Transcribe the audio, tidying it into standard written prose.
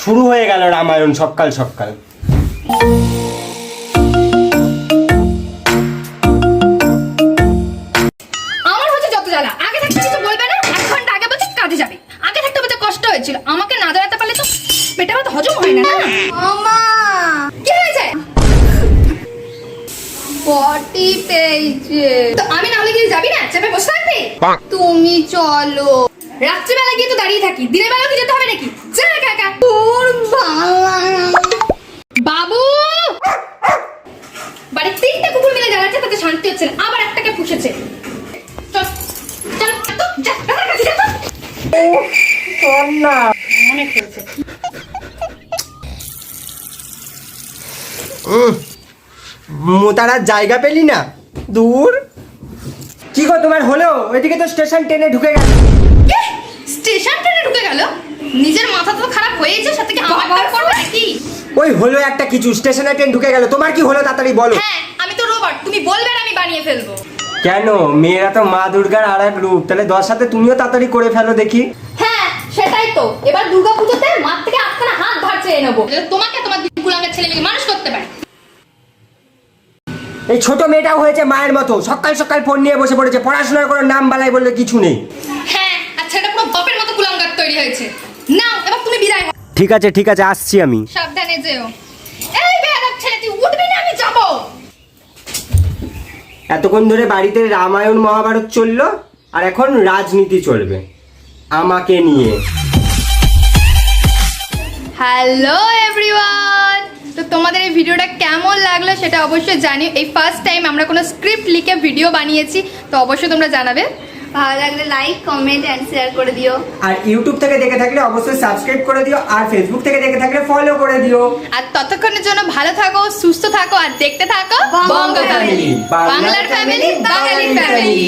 শুরু হয়ে গেল রামায়ণ সকাল সকাল। আমার হচ্ছে যত জ্বালা, আগে থাকতে কিছু বলবে না, 1 ঘন্টা আগে বলছে কাজে যাবে, আগে থাকতে বলতে কষ্ট হয়েছিল, আমাকে না জানাতে পারলে তো পেটে ভাত হজম হয় না। মামা কি হয়েছে? পটি পেয়েছে তো আমি না হলে কি যাবি না, চেপে বসে থাকবি? তুমি চলো, রাত্রিবেলা গিয়ে তো দাঁড়িয়ে থাকি, দিনের বেলা কি যেতে হবে নাকি? যা একা একা। তোর বাবু বাড়ির 3টে কুকুর মিলে জ্বালাচ্ছে, তাতে শান্তি হচ্ছে না, আবার একটাকে পুষেছে। চল চল তো যা, দাদার কাছে যা তো। অনেক হয়েছে। মোতারার জায়গা পেলি না, দূর। কি গো তোমার হলো? ওইদিকে তো স্টেশন ট্রেনে ঢুকে গেল। স্টেশন ট্রেনে ঢুকে গেল? নিজের মাথা তো খারাপ হয়েছে, সাথে কি আমার করবে নাকি? ওই হলো একটা কিছু, স্টেশনে ট্রেন ঢুকে গেল। তোমার কি হলো তাড়াতাড়ি বলো। হ্যাঁ আমি তো রোবট, তুমি বলবে আর আমি বানিয়ে ফেলবো। কেন? মেয়েরা তো মা দুর্গার আর এক রূপ, তাহলে 10 সাথে তুমিও তাড়াতাড়ি করে ফেলো দেখি। হ্যাঁ সেটাই তো, এবার দুর্গাপূজাতে মাঠ থেকে 8খানা হাত ধার চেয়ে নেবো, তোমাকে তোমার দুকুলাঙ্গের ছেলে মেয়ে মানুষ করতে পারে। এই ছোট মেয়েটাও হয়েছে মায়ের মতো, সকাল সকাল ফোন নিয়ে বসে পড়েছে, পড়াশোনার কোনো নাম বালাই বললে কিছু নেই। হ্যাঁ আচ্ছা, এটা পুরো বাপের মতো কুলাঙ্গার তৈরি হয়েছে। নাও এবার তুমি বিদায় হও। ঠিক আছে আসছি আমি। সাবধানে যেও। এই বেয়াদব ছেলে, তুই উঠবি না, আমি যাবো। এতক্ষণ ধরে বাড়িতে রামায়ণ মহাভারত চললো, আর এখন রাজনীতি চলবে আমাকে নিয়ে। হ্যালো এভরিওয়ান, তো তোমাদের এই ভিডিওটা কেমন লাগলো সেটা অবশ্যই জানিও। এই ফার্স্ট টাইম আমরা কোনো স্ক্রিপ্ট লিখে ভিডিও বানিয়েছি, তো অবশ্যই তোমরা জানাবে। ভালো লাগলে লাইক কমেন্ট এন্ড শেয়ার করে দিও। আর ইউটিউব থেকে দেখে থাকলে অবশ্যই সাবস্ক্রাইব করে দিও, আর ফেসবুক থেকে দেখে থাকলে ফলো করে দিও। আর ততক্ষণের জন্য ভালো থাকো, সুস্থ থাকো, আর দেখতে থাকো বঙ্গ ফ্যামিলি, বাংলার ফ্যামিলি, বাঙালির ফ্যামিলি।